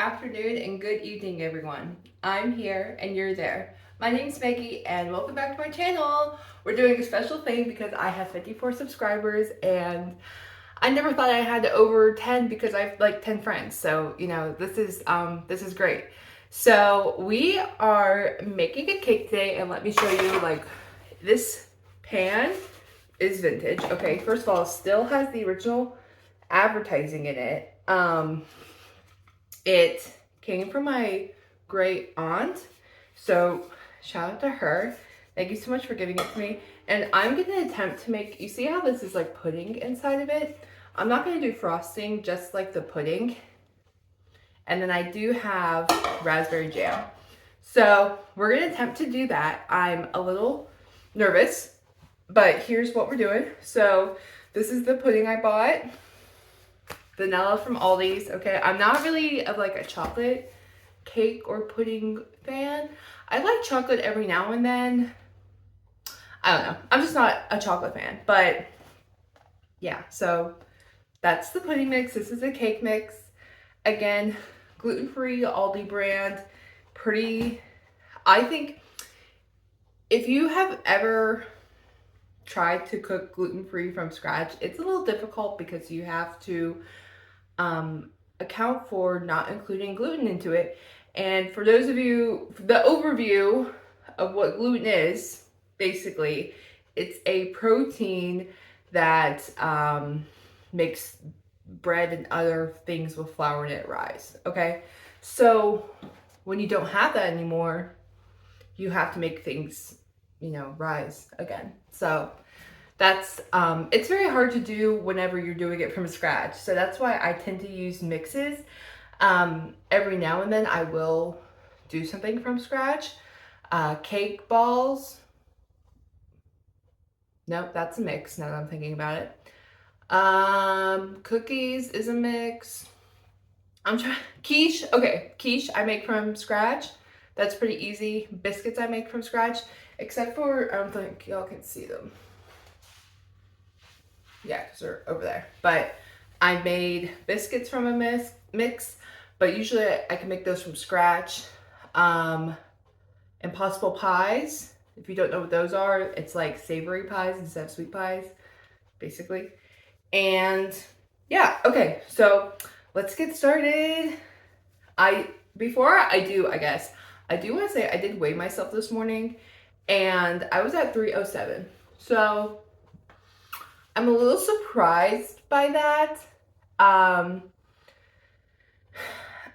afternoon, and good evening, everyone. I'm here and you're there. My name's Maggie, and welcome back to my channel. We're doing a special thing because I have 54 subscribers, and I never thought I had over 10 because I have like 10 friends. So, this is great. So, we are making a cake today, and let me show you this pan is vintage. Okay, first of all, it still has the original advertising in it. It came from my great aunt, so shout out to her. Thank you so much for giving it to me. And I'm gonna attempt to make, you see how this is like pudding inside of it? I'm not gonna do frosting, just like the pudding. And then I do have raspberry jam. So we're gonna attempt to do that. I'm a little nervous, but here's what we're doing. So this is the pudding I bought. Vanilla from Aldi's. Okay, I'm not really of like a chocolate cake or pudding fan. I like chocolate every now and then. I don't know. I'm just not a chocolate fan. But yeah, so that's the pudding mix. This is a cake mix. Again, gluten-free Aldi brand. Pretty, I think if you have ever tried to cook gluten-free from scratch, it's a little difficult because you have to account for not including gluten into it. And for those of you, the overview of what gluten is, basically, it's a protein that makes bread and other things with flour in it rise. Okay, so when you don't have that anymore, you have to make things, rise again. So that's it's very hard to do whenever you're doing it from scratch. So that's why I tend to use mixes. Every now and then I will do something from scratch. Cake balls. Nope, that's a mix now that I'm thinking about it. Cookies is a mix. Quiche. Okay, quiche I make from scratch. That's pretty easy. Biscuits I make from scratch, except for I don't think y'all can see them. Yeah, because they're over there. But I made biscuits from a mix, but usually I can make those from scratch. Impossible pies. If you don't know what those are, it's like savory pies instead of sweet pies, basically. And yeah, okay, so let's get started. Before I do, I guess, I do want to say I did weigh myself this morning, and I was at 307. So I'm a little surprised by that. I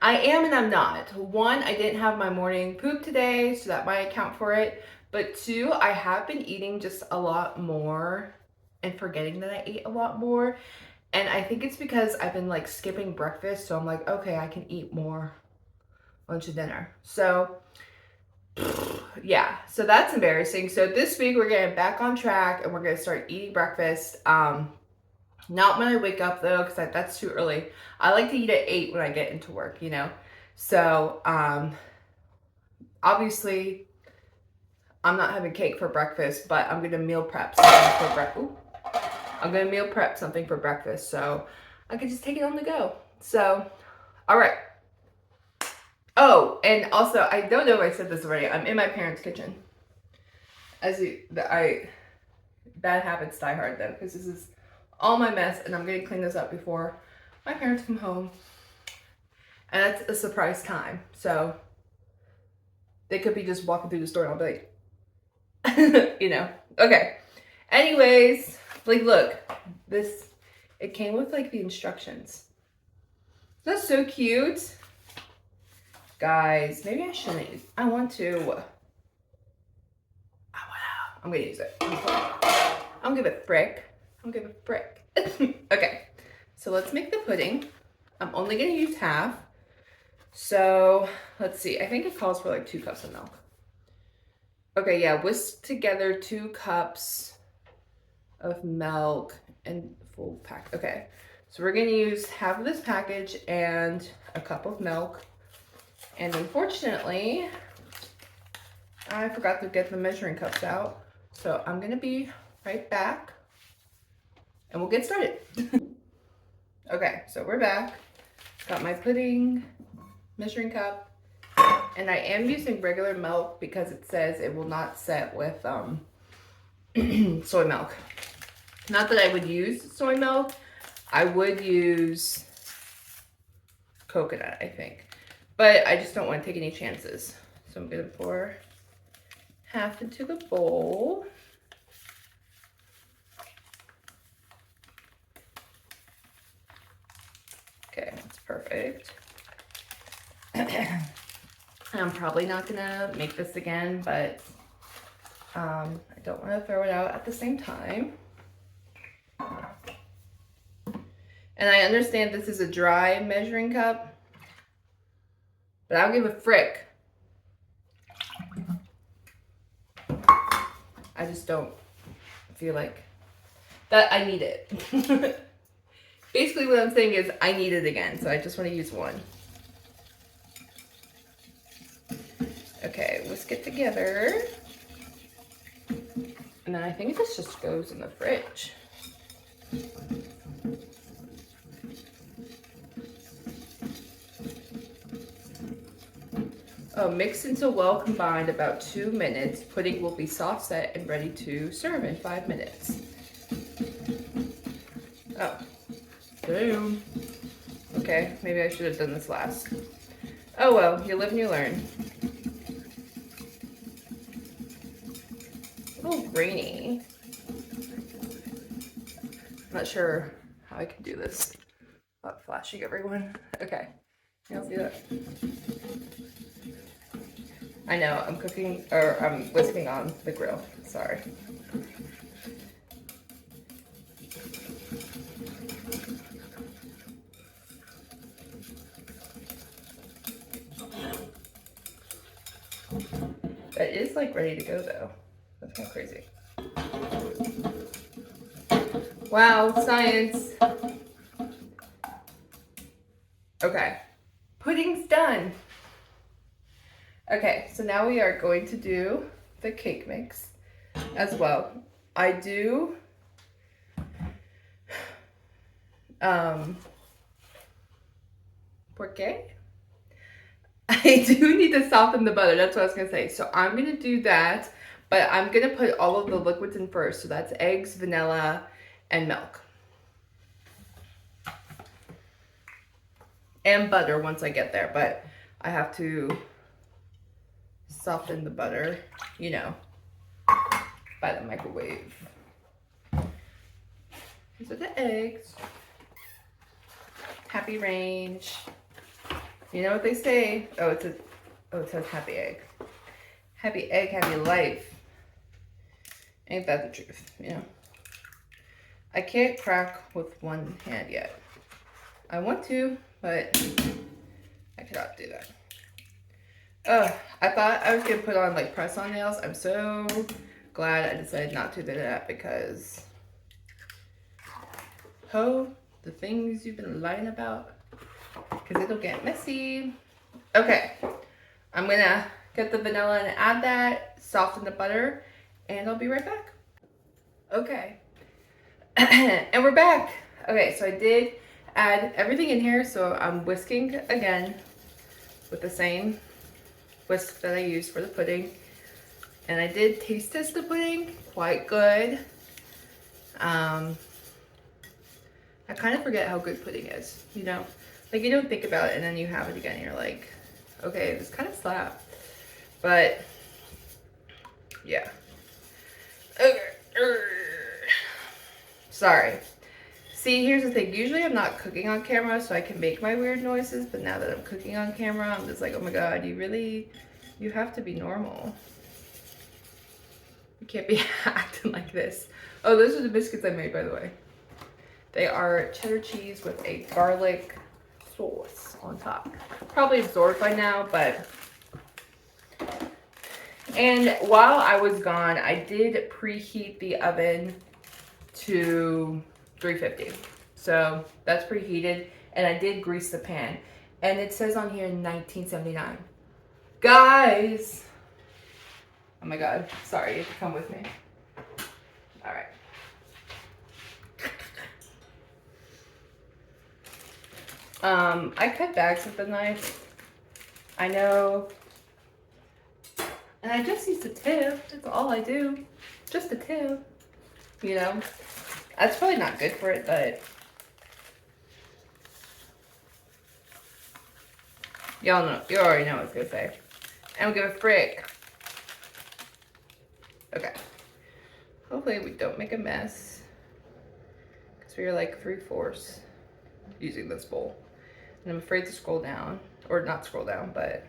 am and I'm not. One, I didn't have my morning poop today, so that might account for it. But two, I have been eating just a lot more and forgetting that I ate a lot more. And I think it's because I've been like skipping breakfast, so I'm like, okay, I can eat more lunch and dinner. So yeah, so that's embarrassing. So this week we're getting back on track and we're gonna start eating breakfast. Not when I wake up though, because that's too early. I like to eat at 8 when I get into work, So obviously I'm not having cake for breakfast, but I'm gonna meal prep something for breakfast. I'm gonna meal prep something for breakfast, so I can just take it on the go. So, all right. Oh, and also, I don't know if I said this already. I'm in my parents' kitchen. Bad habits die hard though, because this is all my mess, and I'm gonna clean this up before my parents come home. And that's a surprise time, so they could be just walking through the store and I'll be like, Okay. Anyways, look, it came with like the instructions. That's so cute. Guys, maybe I shouldn't use, I want to. I'm gonna use it. I'm gonna give it frick. Okay, so let's make the pudding. I'm only gonna use half. So let's see, I think it calls for like 2 cups of milk. Okay, yeah, whisk together 2 cups of milk and full pack. Okay, so we're gonna use half of this package and a cup of milk. And unfortunately, I forgot to get the measuring cups out. So I'm gonna be right back and we'll get started. Okay, so we're back. Got my pudding measuring cup. And I am using regular milk because it says it will not set with soy milk. Not that I would use soy milk. I would use coconut, I think. But I just don't want to take any chances. So I'm going to pour half into the bowl. Okay, that's perfect. I'm probably not gonna make this again, but I don't want to throw it out at the same time. And I understand this is a dry measuring cup, but I'll give a frick. I just don't feel like that I need it. Basically what I'm saying is I need it again, so I just want to use one. Okay, whisk it together. And then I think this just goes in the fridge. Oh, mix until well combined about 2 minutes. Pudding will be soft set and ready to serve in 5 minutes. Oh, boom. Okay, maybe I should have done this last. Oh well, you live and you learn. A little grainy. I'm not sure how I can do this without flashing everyone. Okay, y'all see that? I know, I'm cooking, or I'm whisking on the grill, sorry. That is like ready to go though. That's kind of crazy. Wow, science. Okay, pudding's done. Okay, so now we are going to do the cake mix as well. I do porque I do need to soften the butter. That's what I was gonna say. So I'm gonna do that, but I'm gonna put all of the liquids in first. So that's eggs, vanilla, and milk. And butter once I get there, but I have to soften the butter, you know, by the microwave. These are the eggs. Happy range. You know what they say? Oh, it says happy egg. Happy egg, happy life. Ain't that the truth, you know? I can't crack with one hand yet. I want to, but I cannot do that. I thought I was gonna put on like press-on nails. I'm so glad I decided not to do that because the things you've been lying about, because it'll get messy. Okay, I'm gonna get the vanilla and add that, soften the butter, and I'll be right back. Okay, and we're back. Okay, so I did add everything in here, so I'm whisking again with the same whisk that I used for the pudding. And I did taste test the pudding, quite good. I kind of forget how good pudding is, you know? Like, you don't think about it and then you have it again and you're like, okay, this kind of slapped. But, yeah. Okay. Sorry. See, here's the thing. Usually I'm not cooking on camera, so I can make my weird noises. But now that I'm cooking on camera, I'm just like, oh my God, you have to be normal. You can't be acting like this. Oh, those are the biscuits I made, by the way. They are cheddar cheese with a garlic sauce on top. Probably absorbed by now, but... And while I was gone, I did preheat the oven to 350. So that's preheated, and I did grease the pan. And it says on here 1979. Guys! Oh my God, sorry, you have to come with me. All right. I cut bags with the knife I know. And I just use the tip. That's all I do. Just a tip. You know? That's probably not good for it, but y'all know. You already know what I was gonna say. I don't give a frick. Okay. Hopefully we don't make a mess. Because we are like 3/4 using this bowl. And I'm afraid to scroll down. Or not scroll down, but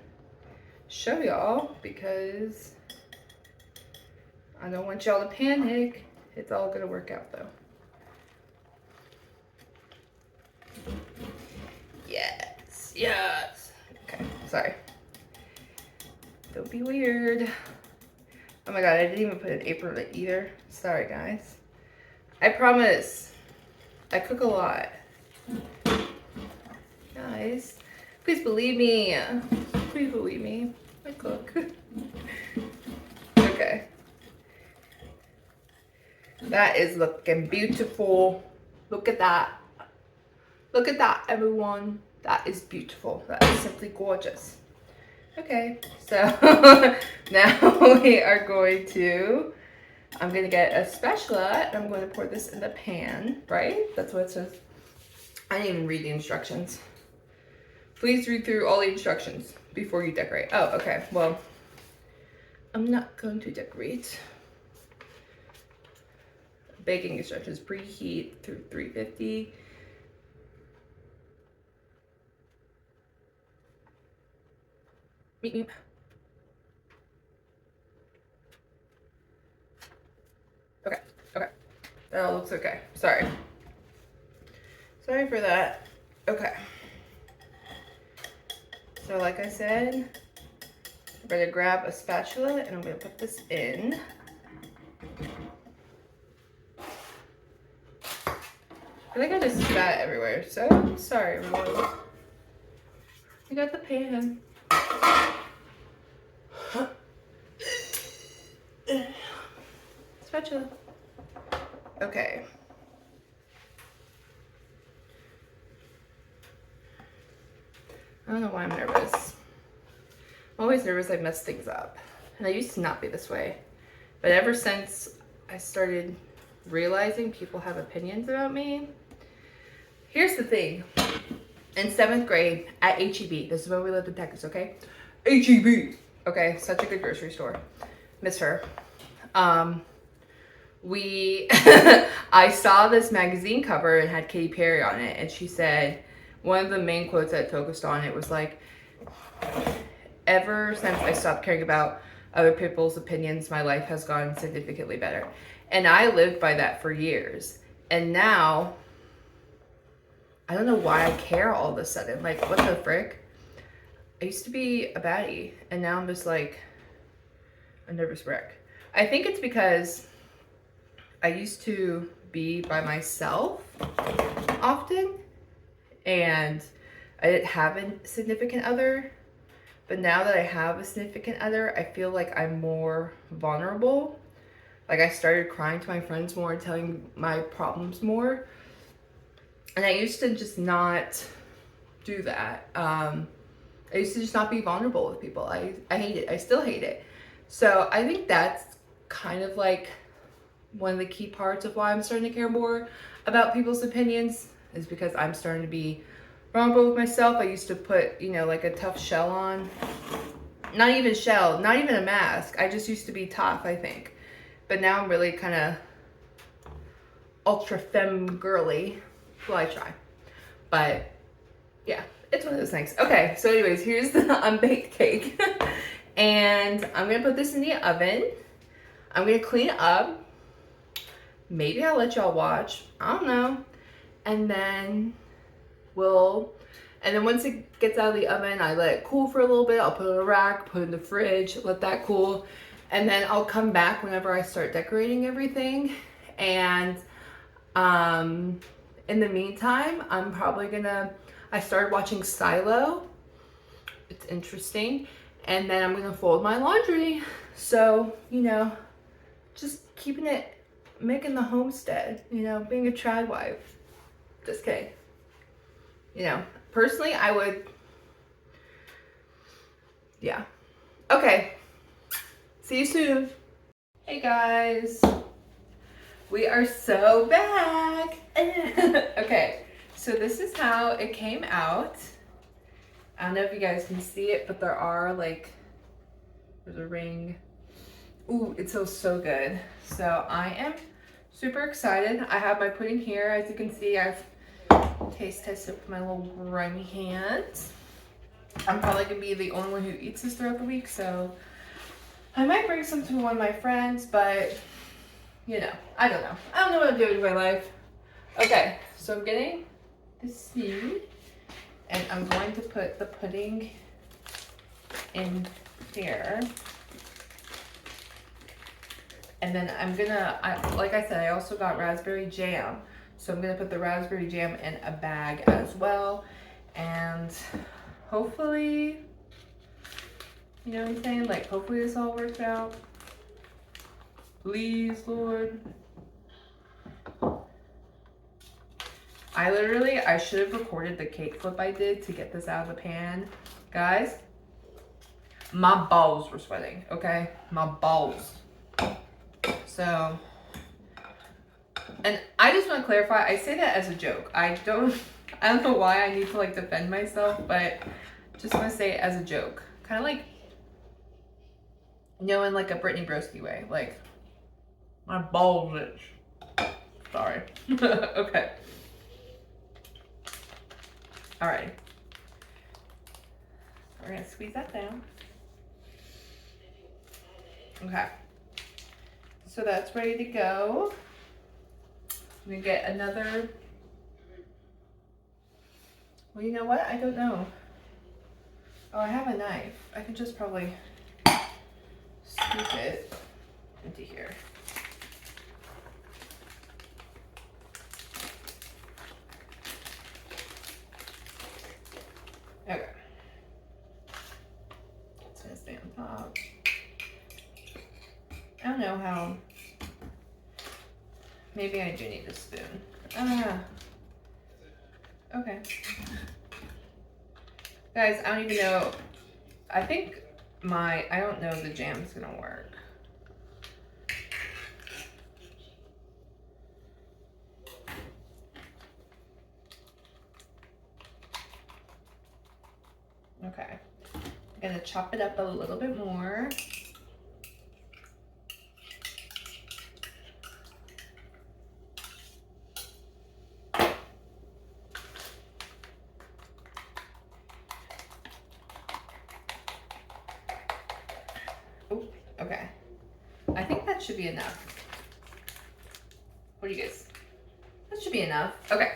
show y'all because I don't want y'all to panic. It's all gonna work out though. Yes, yes. Okay, sorry. Don't be weird. Oh my god, I didn't even put an apron on it either. Sorry guys. I promise, I cook a lot. Guys, please believe me. Please believe me. I cook. Okay. That is looking beautiful. Look at that. Look at that, everyone. That is beautiful. That is simply gorgeous. Okay, so now we are going to, I'm going to get a spatula and I'm going to pour this in the pan, right? That's what it says. I didn't even read the instructions. Please read through all the instructions before you decorate. Oh, okay. Well, I'm not going to decorate. Baking instructions: preheat through 350. Meep, meep. Okay, okay. That all looks okay. Sorry. Sorry for that. Okay. So like I said, I'm gonna grab a spatula and I'm gonna put this in. I think I just spat everywhere, so sorry everyone. I got the pan. Spatula. Okay. I don't know why I'm nervous. I'm always nervous I mess things up. And I used to not be this way. But ever since I started realizing people have opinions about me. Here's the thing. In 7th grade at HEB, this is when we lived in Texas, okay? HEB. Okay, such a good grocery store. Miss her. I saw this magazine cover and had Katy Perry on it, and she said, one of the main quotes that focused on it was like, ever since I stopped caring about other people's opinions, my life has gotten significantly better. And I lived by that for years. And now, I don't know why I care all of a sudden. Like, what the frick? I used to be a baddie, and now I'm just like a nervous wreck. I think it's because I used to be by myself often, and I didn't have a significant other. But now that I have a significant other, I feel like I'm more vulnerable. Like, I started crying to my friends more and telling my problems more. And I used to just not do that. I used to just not be vulnerable with people. I hate it. I still hate it. So I think that's kind of like one of the key parts of why I'm starting to care more about people's opinions, is because I'm starting to be vulnerable with myself. I used to put, you know, like a tough shell on. Not even shell, not even a mask. I just used to be tough, I think. But now I'm really kind of ultra femme girly. Well, I try. But yeah, it's one of those things. Okay, so anyways, here's the unbaked cake. And I'm gonna put this in the oven. I'm gonna clean it up. Maybe I'll let y'all watch. I don't know. And then once it gets out of the oven, I let it cool for a little bit. I'll put it in a rack, put it in the fridge, let that cool. And then I'll come back whenever I start decorating everything. And in the meantime, I'm probably I started watching Silo. It's interesting. And then I'm gonna fold my laundry. So, you know, just making the homestead, you know, being a trad wife. Just kidding. You know, personally, I would yeah. Okay. See you soon. Hey guys. We are so back. Okay. So this is how it came out. I don't know if you guys can see it, but there are like, there's a ring. Ooh, it smells so good. So I am super excited. I have my pudding here. As you can see, I've taste tested with my little grimy hands. I'm probably gonna be the only one who eats this throughout the week, so I might bring some to one of my friends, but you know, I don't know. I don't know what I'm doing with my life. Okay, so I'm getting the seed and I'm going to put the pudding in here. And then I'm gonna, like I said, I also got raspberry jam. So I'm gonna put the raspberry jam in a bag as well. And hopefully, you know what I'm saying? Like, hopefully this all works out. Please, Lord. I should have recorded the cake flip I did to get this out of the pan. Guys, my balls were sweating, okay? My balls. So, and I just want to clarify, I say that as a joke. I don't know why I need to like defend myself, but just want to say it as a joke. Kind of like, you know, in like a Brittany Broski way. Like, my balls itch. Sorry. Okay. All right. We're gonna squeeze that down. Okay. So that's ready to go. I'm gonna get another. Well, you know what? I don't know. Oh, I have a knife. I could just probably scoop it into here. Okay. It's gonna stay on top. I don't know how. Maybe I do need a spoon. Okay. Guys, I don't even know. I think I don't know if the jam's gonna work. Okay. I'm gonna chop it up a little bit more. Oh, okay. I think that should be enough. What do you guys? That should be enough. Okay.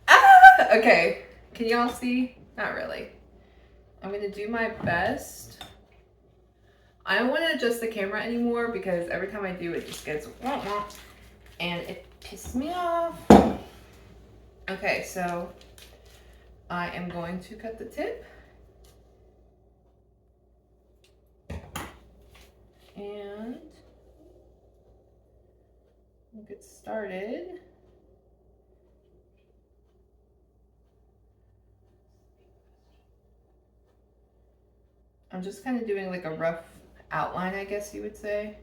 Ah! Okay. Can y'all see? Not really. I'm gonna do my best. I don't want to adjust the camera anymore because every time I do it just gets wah wah and it pisses me off. Okay, so I am going to cut the tip. And we'll get started. I'm just kind of doing like a rough outline, I guess you would say.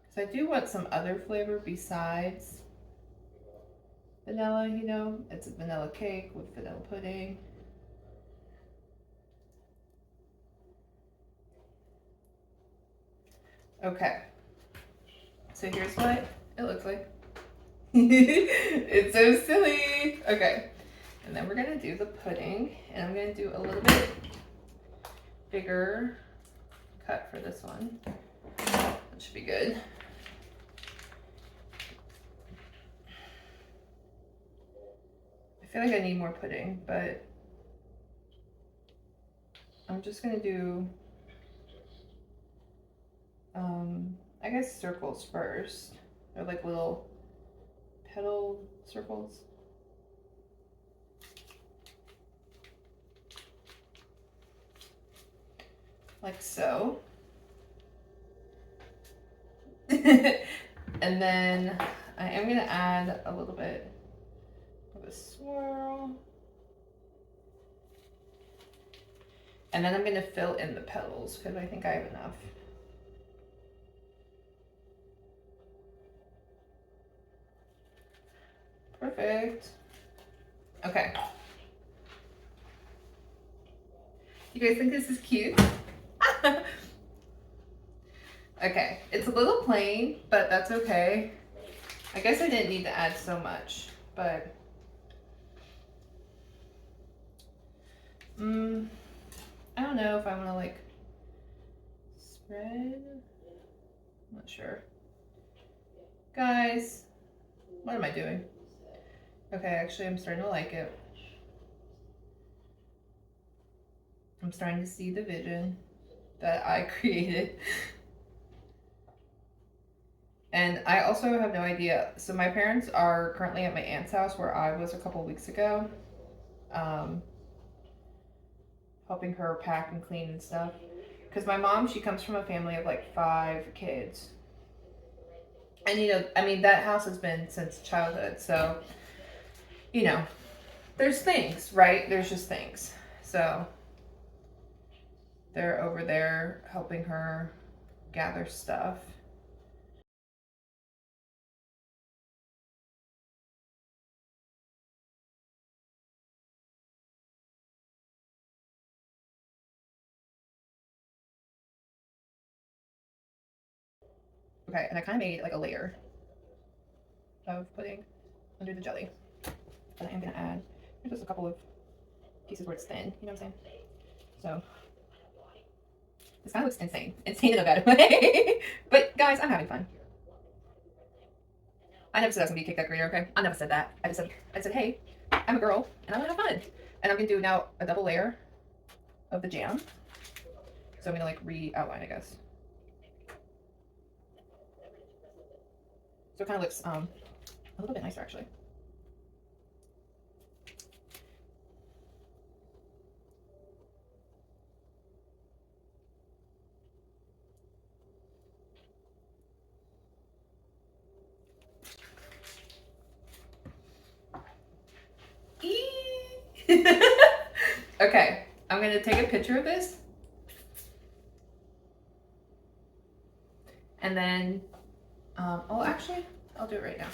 Because I do want some other flavor besides vanilla, you know. It's a vanilla cake with vanilla pudding. Okay. So here's what it looks like. It's so silly. Okay. And then we're gonna do the pudding, and I'm gonna do a little bit bigger cut for this one. That should be good. I feel like I need more pudding, but I'm just gonna do, I guess circles first. They're like little petal circles. Like so. And then I am gonna add a little bit of a swirl. And then I'm gonna fill in the petals because I think I have enough. Perfect. Okay. You guys think this is cute? Okay, it's a little plain, but that's okay. I guess I didn't need to add so much, but I don't know if I want to like spread. I'm not sure. Guys, what am I doing? Okay, actually I'm starting to like it. I'm starting to see the vision that I created. And I also have no idea. So my parents are currently at my aunt's house where I was a couple weeks ago. Helping her pack and clean and stuff. Because my mom, she comes from a family of like 5 kids. And you know, I mean, that house has been since childhood. So, you know, there's things, right? There's just things. So they're over there helping her gather stuff. Okay, and I kind of made like a layer of pudding under the jelly. And I am going to add just a couple of pieces where it's thin, you know what I'm saying? So this kind of looks insane. Insane in a bad way. But guys, I'm having fun. I never said I was gonna be a cake decorator, okay? I never said that. I said, hey, I'm a girl and I wanna have fun. And I'm gonna do now a double layer of the jam. So I'm gonna like re-outline, I guess. So it kind of looks a little bit nicer actually. Okay, I'm gonna take a picture of this. And then, oh, actually, I'll do it right now.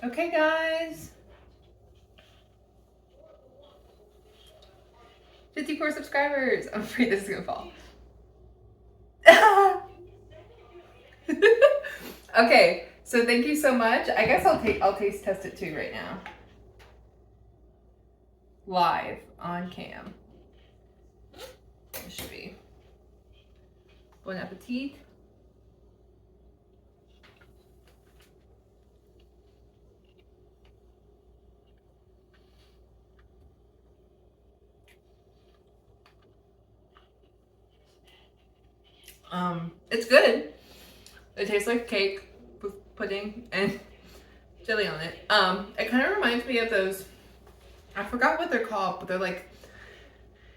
Okay, guys. 54 subscribers. I'm afraid this is gonna fall. Okay, so thank you so much. I guess I'll taste test it too right now. Live on cam. It should be. Bon appetit. It's good. It tastes like cake with pudding and jelly on it. It kind of reminds me of those, I forgot what they're called, but they're like,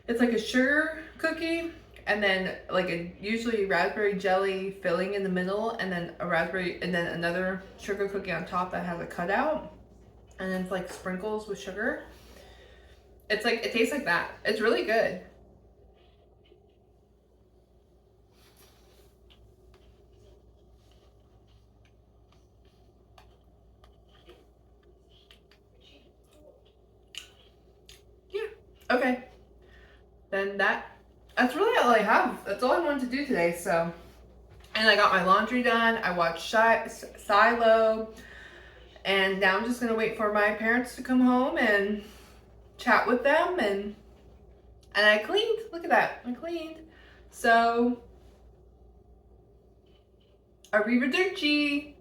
it's like a sugar cookie and then like a usually raspberry jelly filling in the middle and then a raspberry and then another sugar cookie on top that has a cutout and then it's like sprinkles with sugar. It's like, it tastes like that. It's really good. Yeah. Okay. Then that's really all I have. That's all I wanted to do today. So, and I got my laundry done. I watched Silo. And now I'm just gonna wait for my parents to come home and chat with them and I cleaned. Look at that. I cleaned. So arrivederci.